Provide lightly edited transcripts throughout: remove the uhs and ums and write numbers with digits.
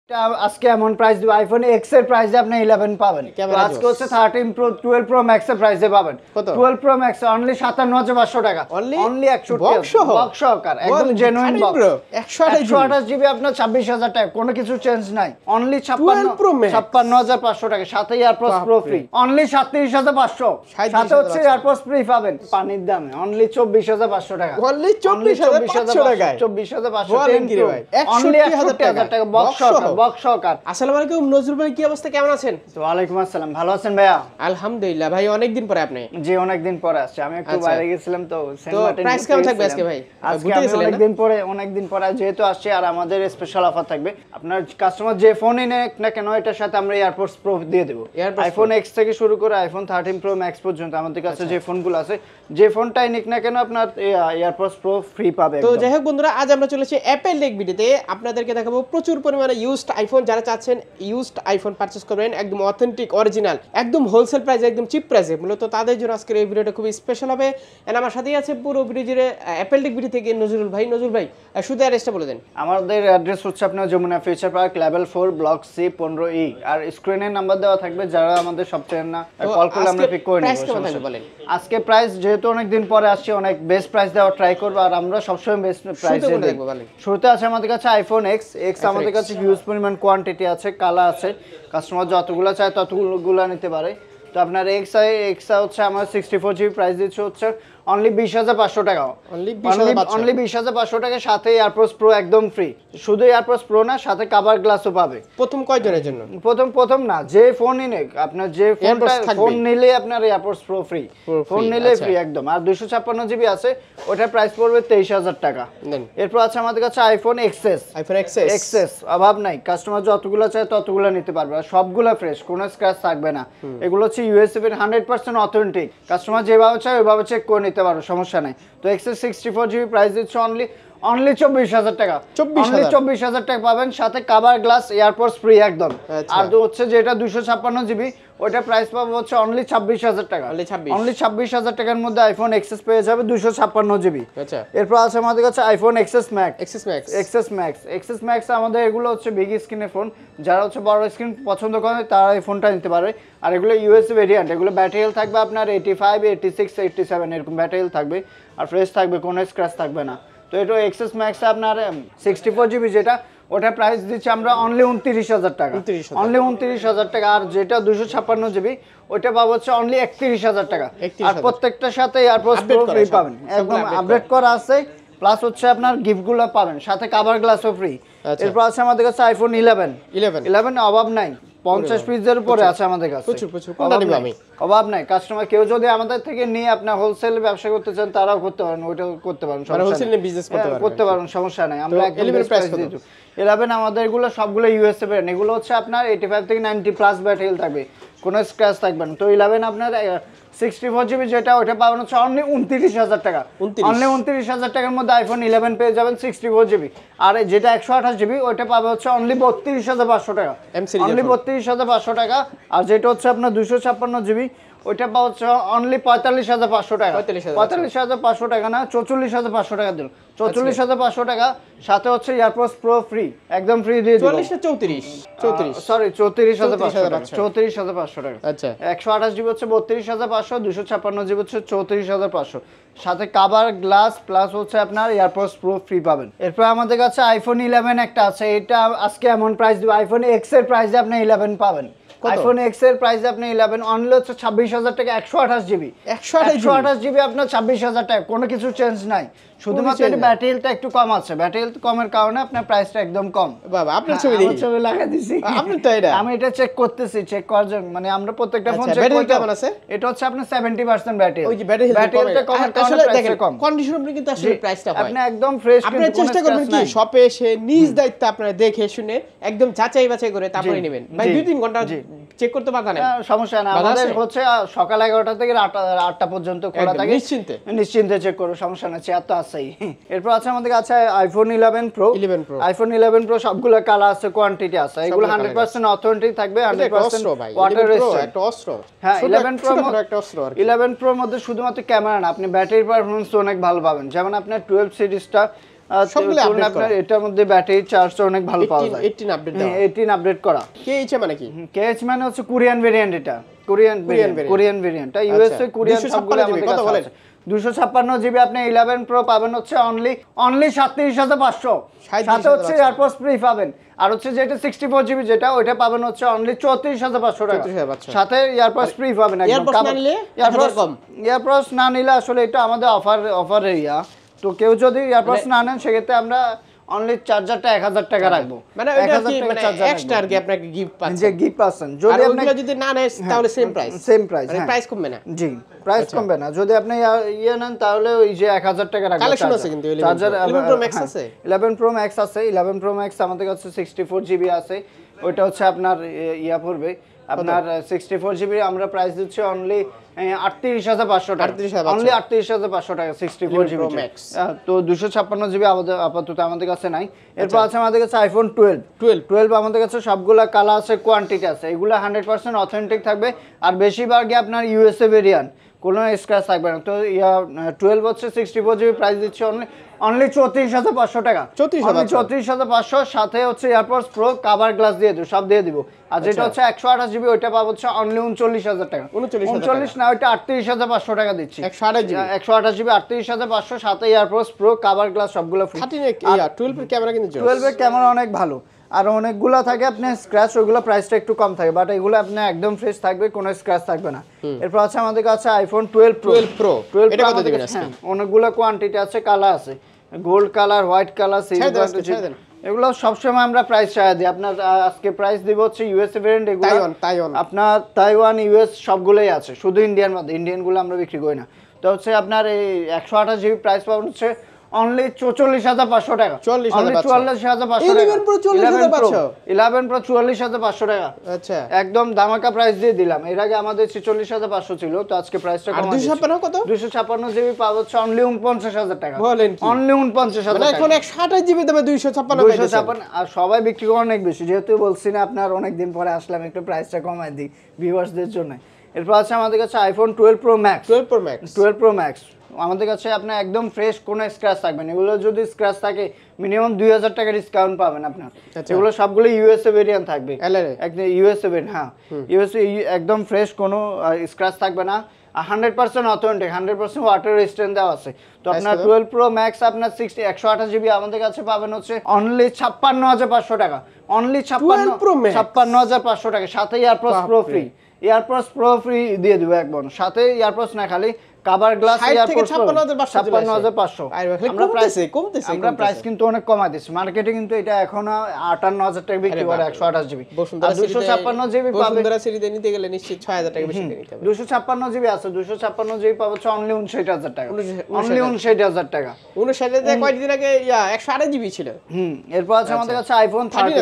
আজকে এমন প্রাইস দিব আইফোন এক্স এর প্রাইসে আপনি 11 পাবেন। আজকে হচ্ছে 13 প্রো 12 প্রো ম্যাক্স এর প্রাইসে পাবেন। 12 প্রো ম্যাক্স অনলি 57500 টাকা, অনলি 61 বক্স সহকার একদম জেনুইন বক্স। 128 জিবি আপনার 26000 টাকা, কোনো কিছু চেঞ্জ নাই। অনলি 56500 টাকা, সাথে এয়ারপডস প্রো ফ্রি অনলি 37500, সাথে হচ্ছে এয়ারপডস ফ্রি পাবেন পানির দামে অনলি 24500 টাকা, অনলি 24500 টাকা, 24500 অনলি 61000 টাকা বক্স সহকার। আসসালামু আলাইকুম নজরুল ভাই, কি অবস্থা, কেমন আছেন? ওয়ালাইকুম আসসালাম, ভালো আছেন ভাইয়া? আলহামদুলিল্লাহ ভাই, অনেকদিন পরে আপনি? জি অনেকদিন পরে আসছে, আমি একটু বাইরে গেছিলাম তো। প্রাইস কেমন থাকবে আজকে ভাই? আজকে অনেকদিন পরে যেহেতু আসছে, আর আমাদের স্পেশাল অফার থাকবে। আপনার কাস্টমার যে ফোনই নেক না কেন এটার সাথে আমরা এয়ারপডস প্রো দিয়ে দেব। আইফোন এক্স থেকে শুরু করে আইফোন 13 প্রো ম্যাক্স পর্যন্ত আমাদের কাছে যে ফোনগুলো আছে, যে ফোনটাই নিক না কেন আপনার এয়ারপডস প্রো ফ্রি পাবে। তো যাই হোক বন্ধুরা, আজ আমরা চলেছি অ্যাপেল টেক ভিডিওতে আপনাদেরকে দেখাবো প্রচুর পরিমাণে ইউজড আইফোন। যারা চাচ্ছেন ইউজড আইফোন পারচেজ করবেন একদম অথেন্টিক অরিজিনাল, একদম হোলসেল প্রাইসে, একদম চিপ প্রাইসে, মূলত তাদের জন্য আজকের এই ভিডিওটা খুবই স্পেশাল হবে। এন্ড আমার সাথেই আছে পুরো ভিডিওর অ্যাপেল টেক ভিডিও থেকে নজরুল ভাই। নজরুল ভাই শুধু অ্যাড্রেসটা বলে দেন। আমাদের অ্যাড্রেস হচ্ছে আপনার Jamuna Future Park level 4 block C 15E, আর স্ক্রিনে নাম্বার দেওয়া থাকবে। যারা আমাদের সব চেনেন না কল করলে আমরা পিক করে নেব। আজকে প্রাইস যেহেতু অনেক দিন পরে আসছে, অনেক বেস্ট প্রাইস দেওয়ার ট্রাই করব, আর আমরা সবসময় বেস্ট প্রাইস দেব। শুরুতে আছে আমাদের কাছে আইফোন এক্স আমাদের কাছে হিউজ পরিমাণ কোয়ান্টিটি আছে, কালার আছে, কাস্টমার যতগুলো চায় ততগুলো নিতে পারে। তো আপনার এক্স হচ্ছে আমার 64 জিবি প্রাইস দিচ্ছে হচ্ছে অনলি 20500 টাকা, অনলি 20500 টাকা, সাথে এয়ারপডস প্রো একদম ফ্রি। শুধু এয়ারপডস প্রো না, সাথে কভার গ্লাসও পাবে। প্রথম কয়জনের জন্য? প্রথম না, যে ফোনই নেক আপনার, যে ফোন নিলে আপনার এয়ারপডস প্রো ফ্রি, ফোন নিলে ফ্রি একদম। আর 256 জিবি আছে, ওটার প্রাইস পড়বে 23000 টাকা। এরপর আছে আমাদের কাছে আইফোন এক্সএস, অভাব নাই, কাস্টমার যতগুলো চায় ততগুলো নিতে পারবে, আর সবগুলো ফ্রেশ, কোনো স্ক্র্যাচ থাকবে না। এগুলো হচ্ছে ইউএসএ 100% অথেন্টিক, কাস্টমার যেভাবে চায় ওইভাবে চেক করে নিতে পারো, সমস্যা নাই। তো এক্সএস 64 জিবি প্রাইস দিচ্ছে অনলি 24000 টাকা, অনলি 24000 টাকা পাবেন, সাথে কভার গ্লাস এয়ারপডস ফ্রি একদম। আর হচ্ছে যেটা 256 জিবি ওটা প্রাইস পাবো হচ্ছে অনলি 26000 টাকা, অনলি 26000 টাকার মধ্যে আইফোন এক্সএস পেয়ে যাবে 256 জিবি। এরপর আছে আমাদের কাছে আইফোন এক্সএস ম্যাক্স। আমাদের এগুলো হচ্ছে বিগ স্ক্রিনের ফোন, যারা হচ্ছে বড় স্ক্রিন পছন্দ করে তারা এই ফোনটা নিতে পারে। আর এগুলো ইউএসএ ভেরিয়েন্ট, এগুলো ব্যাটারি হেলথ থাকবে আপনার 85, 86, 87 এরকম ব্যাটারি হেলথ থাকবে, আর ফ্রেশ থাকবে, কোনো স্ক্র্যাচ থাকবে না। তো এটা এক্সএস ম্যাক্স আপনার 64 জিবি যেটা, ওটা প্রাইস দিচ্ছি আমরা অনলি 29000 টাকা, অনলি 29000 টাকা। আর যেটা 256 জিবি ওটা পাবো হচ্ছে অনলি 31000 টাকা। আর প্রত্যেকটার সাথে এয়ারপডস প্রো ফ্রি পাবেন, একদম আপডেট করা আছে, প্লাস হচ্ছে আপনার গিফটগুলো পাবেন, সাথে কভার গ্লাসও ফ্রি। এরপর আছে আমাদের কাছে আইফোন 11 অভাব নাই, 50 পিসের উপরে আছে আমাদের কাছে, অভাব নাই। কাস্টমার কেউ যদি আমাদের থেকে নিয়ে আপনার হোলসেল ব্যবসা করতে চান তারাও করতে পারেন, ওইটাও করতে পারেন, করতে পারেন, সমস্যা নাই। আমরা একদম প্রাইস দিই। 11 আমাদের এগুলো সবগুলো ইউএসএ ব্র্যান্ড, এগুলো হচ্ছে আপনার 85 থেকে 90 প্লাস ব্যাটারি থাকবে, কোনো স্ক্র্যাচ থাকবে না। তো 11 আপনার 64 জিবি যেটা, ওটা পাবেন হচ্ছে অনলি 29000 টাকা, অনলি 29000 টাকার মধ্যে আইফোন 11 পেয়ে যাবেন 64 জিবি। আর যেটা 128 জিবি ওটা পাবে হচ্ছে অনলি 32500 টাকা, অনলি 32500 টাকা। আর যেটা হচ্ছে আপনার 256 জিবি ওইটা পাওয়া হচ্ছে অনলি 45500 টাকা, 45500 টাকা না, 44500 টাকা দিল, 44500 টাকা, সাথে হচ্ছে এয়ারপডস প্রো ফ্রি, একদম ফ্রি দিয়ে দিল। 34500 টাকা। আচ্ছা 128 জিবি হচ্ছে 32500, 256 জিবি হচ্ছে 34500, সাথে কভার গ্লাস প্লাস হচ্ছে আপনার এয়ারপডস প্রো ফ্রি পাবেন। এরপর আমাদের কাছে আইফোন 11 একটা আছে, এটা আজকে এমন প্রাইস দিব, আইফোন এক্স এর প্রাইসে আপনি 11 পাবেন। আইফোন এক্স এর প্রাইসে আপনি 11 অনলি হচ্ছে 26000 টাকা, 128 জিবি, 128 জিবি আপনার 26000 টাকা, কোনো কিছু চেঞ্জ নাই। শুধুমাত্র এর ব্যাটারি হেলথটা একটু কম আছে, ব্যাটারি হেলথ কমের কারণে আপনার প্রাইসটা একদম কম। বাবা আপনার ছবি লাগা দিছি, আপনি তো এটা আমি এটা চেক করতেছি, চেক করার জন্য, মানে আমরা প্রত্যেকটা ফোন চেক করি। কেমন আছে এটা? হচ্ছে আপনার 70% ব্যাটারি, ওই যে ব্যাটারি হেলথটা কমের কারণে প্রাইসটা কম। কন্ডিশন আপনি কিন্তু আসলে প্রাইসটা হয়, আপনি একদম ফ্রেশ, আপনি চেষ্টা করবেন কি শপে এসে নিজ দায়িত্বে আপনারা দেখে শুনে একদম যাচাই বাছাই করে তারপরে নেবেন। ভাই 2-3 ঘন্টা চেক করতে পারবেন না, সমস্যা না। আমাদের হচ্ছে সকাল 11টা থেকে 8টা পর্যন্ত খোলা থাকে, নিশ্চিন্তে চেক করো, সমস্যা না, চেয়ার তো আছেই। এরপর আছে আমাদের কাছে আইফোন 11 প্রো, আইফোন 11 প্রো সবগুলো কালার আছে, কোয়ান্টিটি আছে, এগুলো 100% অথেন্টিক থাকবে, 100% ওয়াটার রেজিস্ট্যান্ট, একটা অস্ত্র। হ্যাঁ 11 প্রো একটা অস্ত্র আর 11 প্রোর মধ্যে শুধুমাত্র ক্যামেরা না, আপনি ব্যাটারি পারফরম্যান্স অনেক ভালো পাবেন। যেমন আপনার 12 সিরিজটা সবগুলো আপডেট করা আপনার এটার মধ্যে ব্যাটারি চার্জ অনেক ভালো পাওয়া যায় 18 আপডেট দাও 18 আপডেট করা কেএইচ মানে কি কেএইচ মানে হচ্ছে কোরিয়ান ভেরিয়েন্ট, এটা কোরিয়ান ভেরিয়েন্ট ইউএসএ কোরিয়ান সবগুলো আমাদের কাছে আছে 256 জিবি আপনি 11 প্রো পাবেন হচ্ছে অনলি 37500, সাথে হচ্ছে এয়ারপডস ফ্রি পাবেন। আর হচ্ছে যেটা 64 জিবি যেটা ওইটা পাবেন হচ্ছে অনলি 34500 টাকা, সাথে এয়ারপডস ফ্রি পাবেন। একদম এয়ারপডস না নিলে আসলে এটা আমাদের অফার এরিয়া, তো কেউ যদি এয়ারপডস না নেন সেক্ষেত্রে আমরা অনলি চার্জারটা 1000 টাকা রাখবো, মানে ওটা কি মানে এক্সট্রা আর কি আপনাকে গিফট পাচ্ছেন, যে গিফট পাচ্ছেন। যদি আপনি যদি না নেন তাহলে সেম প্রাইস মানে প্রাইস কমবে না। জি প্রাইস কমবে না, যদি আপনি ইয়ে নেন তাহলে ওই যে 1000 টাকা রাখবেন। কালেকশন আছে কিন্তু চার্জার 11 প্রো ম্যাক্স আছে, 11 প্রো ম্যাক্স আছে, 11 প্রো ম্যাক্স আমাদের কাছে 64 জিবি আছে, ওইটা হচ্ছে আপনার ইয়া পড়বে আপনার 64 জিবি আমরা প্রাইস দিচ্ছি অনলি 38500 টাকা, অনলি 38500 টাকা 64 জিবি ম্যাক্স। তো 256 জিবি আপাতত আমাদের কাছে নাই। এরপর আছে আমাদের কাছে আইফোন 12 আমাদের কাছে সবগুলা কালার আছে, কোয়ান্টিটি আছে, এগুলো 100% অথেন্টিক থাকবে। আর বেশিরভাগই আপনার ইউএসএ ভেরিয়েন্ট, কোনো স্ক্র্যাচ থাকবে না। তো 12 হচ্ছে 64 জিবি প্রাইস দিচ্ছি অনলি 34500 টাকা, 34500, সাথে হচ্ছে এয়ারপডস প্রো কভার গ্লাস দিয়ে দেব, সব দিয়ে দিব। আর যেটা হচ্ছে 128 জিবি ওইটা পাবো হচ্ছে অনলি 39000 টাকা, 39 না ওইটা 38500 টাকা দিচ্ছি। 128 জিবি 38500, সাথে এয়ারপডস প্রো কভার গ্লাস সবগুলো ফ্রি। 12 এর ক্যামেরা কিন্তু 12 এর ক্যামেরা অনেক ভালো, আর অনেকগুলো থাকে আপনার স্ক্র্যাচ, ওইগুলো প্রাইসটা একটু কম থাকে, বাট এগুলো আপনার একদম ফ্রেশ থাকবে, কোনো স্ক্র্যাচ থাকবে না। এরপর আছে আমাদের কাছে আইফোন 12 প্রো, এটা কত দিবেন আজকে? অনেকগুলো কোয়ান্টিটি আছে, কালার আছে, gold colour, white colour, silver, এগুলো সবসময় আমরা প্রাইস চাই দিই। আপনার আজকে প্রাইস দিব হচ্ছে ইউএসএ ভেরিয়েন্ট, এগুলো আপনার তাইওয়ান ইউএস সবগুলোই আছে, শুধু ইন্ডিয়ানগুলো আমরা বিক্রি করি না। তো হচ্ছে আপনার এই 128 জিবি প্রাইস পাবেন হচ্ছে অনলি 44500 টাকা, অনলি 44500 টাকা। 11 প্রো 44500 টাকা, আচ্ছা একদম ধামাকা প্রাইস দিয়ে দিলাম। এর আগে আমাদের 46500 ছিল, তো আজকে প্রাইসটা কম আছে। 256 কত? 256 জিবি পাবো হচ্ছে অনলি 49000 টাকা, বলেন কি? অনলি 49000 টাকা, এখন 128 জিবি দামে 256 আর সবাই বিক্রি করে অনেক বেশি, যেহেতু বলছি না আপনার অনেক দিন পরে আসলাম, একটু প্রাইসটা কমাই দিই ভিউয়ার্সদের জন্য। এরপর আছে আমাদের কাছে আইফোন 12 প্রো ম্যাক্স আমাদের কাছে আপনার একদম ফ্রেশ, কোনো স্ক্র্যাচ থাকবে না। এগুলো যদি স্ক্র্যাচ থাকে মিনিমাম 2000 টাকা ডিসকাউন্ট পাবেন আপনার। এগুলো সবগুলো ইউএসএ ভেরিয়েন্ট থাকবে, একদম ইউএসএ ভেরিয়েন্ট, হ্যাঁ ইউএসএ, একদম ফ্রেশ, কোনো স্ক্র্যাচ থাকবে না, 100% অথেন্টিক, 100% ওয়াটার রেজিস্ট্যান্ট দেওয়া আছে। তো আপনার 12 প্রো ম্যাক্স আপনার 128 জিবি আমাদের কাছে পাবেন হচ্ছে অনলি 56500 টাকা, অনলি 56500 টাকা, সাথে এয়ারপডস প্রো ফ্রি দিয়ে দিব একবার, সাথে এয়ারপডস না খালি কভার গ্লাস, এয়ারপডস 56500। আমরা প্রাইস কিন্তু অনেক কমাই দিচ্ছি, মার্কেটে কিন্তু এটা এখনো 58000 টাকা বিক্রি করে 128 জিবি। 256 জিবি পাবে, বসুন্ধরা সিরিজে নিতে গেলে নিশ্চিত 6000 টাকা বেশি নিতে হবে। 256 জিবি আছে, 256 জিবি পাবে হচ্ছে অনলি 59000 টাকা, অনলি 59000 টাকা। 59000 কয়েকদিন আগে 128 জিবি ছিল। এরপর আছে আমাদের কাছে আইফোন 13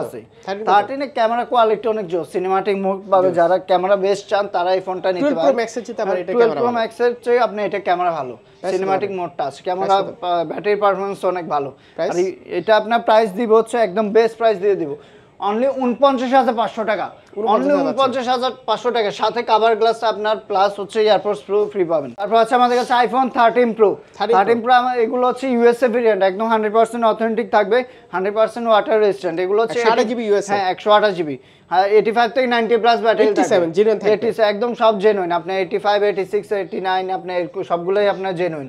আছে। 13 এর ক্যামেরা কোয়ালিটি অনেক জোস, সিনেমাটিক মোড পাবে, যারা ক্যামেরা বেস্ট চান তারা এই ফোনটা নিতে পারেন। 12 প্রো ম্যাক্স এর চেয়ে আবার এটা ক্যামেরা 12 প্রো ম্যাক্স এর চেয়ে আপনি এটা ক্যামেরা ভালো, সিনেমাটিক মোডটা আছে, ক্যামেরা ব্যাটারি পারফরম্যান্স অনেক ভালো। আর এটা আপনার প্রাইস দিব হচ্ছে একদম বেস্ট প্রাইস দিয়ে দিব অনলি 49500 টাকা, অনলি 49500 টাকা, সাথে কভার গ্লাস আপনার প্লাস হচ্ছে এয়ারপডস প্রো ফ্রি পাবেন। তারপর আছে আমাদের কাছে আইফোন 13 প্রো এগুলো হচ্ছে ইউএসএ ভেরিয়েন্ট, একদম 100% অথেন্টিক থাকবে, 100% ওয়াটার রেজিস্ট্যান্ট। এগুলো হচ্ছে 128 জিবি ইউএসএ, হ্যাঁ 128 জিবি, 85 থেকে 90 প্লাস ব্যাটারি থাকবে, একদম সব জেনুইন। আপনার 85, 86, 89 আপনার সবগুলোই আপনার জেনুইন।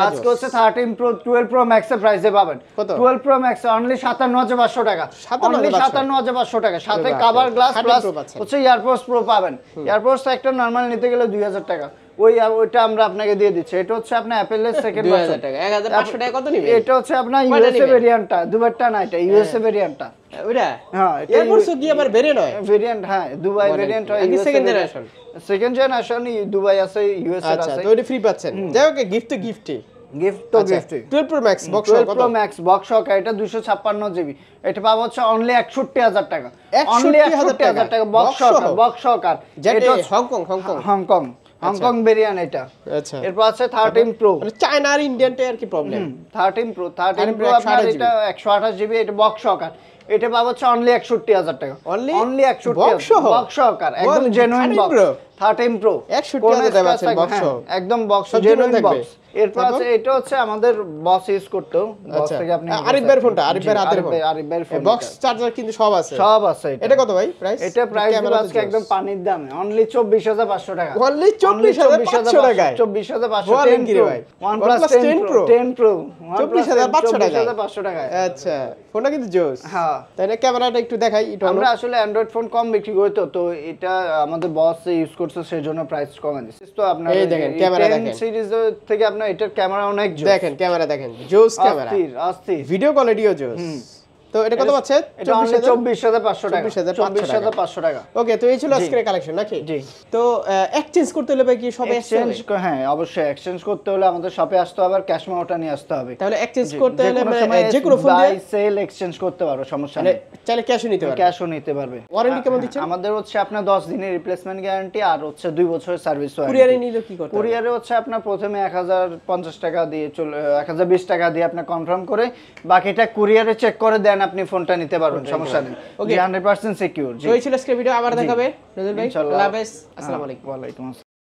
আজকে হচ্ছে 13 প্রো 12 প্রো ম্যাক্স এর প্রাইসে পাবেন, 12 প্রো ম্যাক্স অনলি 57500 টাকা, অনলি 57500 টাকা, সাথে কভার গ্লাস প্লাস হচ্ছে এয়ারপডস প্রো পাবেন। এয়ারপডস একটা নরমাল নিতে গেলে 2000 টাকা, ওইটা আমরা আপনাকে দিয়ে দিচ্ছি। এটা হচ্ছে আপনার অ্যাপেলের সেকেন্ড ভার্সন, 1500 টাকা কত নিবে? এটা হচ্ছে আপনার ইউএসএ ভেরিয়েন্টটা, দুবাইটা না, এটা ইউএসএ ভেরিয়েন্টটা। ওইটা হ্যাঁ, এয়ারপডস কি আবার ভেরিয়েন্ট হয়? ভেরিয়েন্ট, হ্যাঁ দুবাই ভেরিয়েন্ট হয়, সেকেন্ড জেনারেশন দুবাই আছে, ইউএসএ আছে। আচ্ছা, তো এটা ফ্রি পাচ্ছেন। যাই হোক, গিফট তো গিফটই। 12 প্রো ম্যাক্স বক্স সহ, 12 প্রো ম্যাক্স বক্স সহ, এটা 256 জিবি, এটা পাবো হচ্ছে অনলি 61000 টাকা, অনলি 61000 টাকা বক্স সহ। যেটা হংকং ভেরিয়েন্ট এটা। আচ্ছা, এরপর আছে 13 প্রো, মানে চায়না আর ইন্ডিয়ানটা আর কি প্রবলেম। 13 প্রো আপনার এটা 128 জিবি, এটা বক্স সহ, এটা পাবো হচ্ছে অনলি 61000 টাকা, অনলি 61000 বক্স সহ, একদম জেনুইন বক্স, 13 Pro 61 হাজার পাচ্ছেন বক্স একদম বক্স সব জেনুইন জেনুইন থাকবে। বক্স। এরপর আছে এটা হচ্ছে আমাদের বস ইউজ করতো, বক্স আচ্ছা থেকে আপনি আরিফ ভাইয়ের ফোনটা, আরিফ ভাইয়ের হাতের ফোন, আরিফ ভাইয়ের ফোন, বক্স চার্জার কিন্তু সব আছে। সব আছে। এটা কত ভাই প্রাইস? এটা প্রাইস আজকে একদম পানির দামে অনলি 24500 টাকা। অনলি 24500 টাকায় 24500 বলেন কি রে ভাই? OnePlus 10 Pro 24500 টাকায়। 24500 টাকায়। আচ্ছা ফোনটা কিন্তু জোস। হ্যাঁ তাই না? ক্যামেরাটা একটু দেখাই একটু। আমরা আসলে অ্যান্ড্রয়েড ফোন কম বিক্রি করি, তো এটা আমাদের বস ইউজ করছে সেজন্য প্রাইস কমে দিচ্ছে। তো আপনার এই দেখেন ক্যামেরা দেখেন, সিরিজ থেকে আপনার এটার ক্যামেরা অনেক জোস। দেখেন ক্যামেরা দেখেন, জোস ক্যামেরা, অস্থির ভিডিও কোয়ালিটিও জোস। তো এটা কত পাচ্ছে? এটা অনলি 24500 টাকা। 24500 টাকা। ওকে, তো এই ছিল আজকের কালেকশন নাকি? জি। তো এক্সচেঞ্জ করতে হলে ভাই কি সবে আসতে হবে? হ্যাঁ অবশ্যই এক্সচেঞ্জ করতে হলে আমাদের শপে আসতে হবে, আর ক্যাশ মেমোটা নিয়ে আসতে হবে। তাহলে এক্সচেঞ্জ করতে হলে যে কোনো ফোন দিয়ে সেল এক্সচেঞ্জ করতে পারো, সমস্যা মানে নেই। চাইলে ক্যাশও নিতে পারবে, ক্যাশও নিতে পারবে। ওয়ারেন্টি কেমন দিচ্ছেন? আমাদের হচ্ছে আপনার 10 দিনের রিপ্লেসমেন্ট গ্যারান্টি আর হচ্ছে 2 বছরের সার্ভিস ওয়ারেন্টি। কুরিয়ারে নিলে কি করতে হবে? কুরিয়ারে হচ্ছে আপনার প্রথমে 1050 টাকা দিয়ে 1020 টাকা দিয়ে আপনি কনফার্ম করে বাকিটা কুরিয়ারে চেক করে দেন আপনি ফোনটা নিতে পারবেন, সমস্যা নেই। 100% সিকিউর। তো এই ছিল আজকের ভিডিও, আবার দেখাবে নজরুল ভাই। আল্লাহ হাফেজ, আসসালামু আলাইকুম। ওয়া আলাইকুম আসসালাম।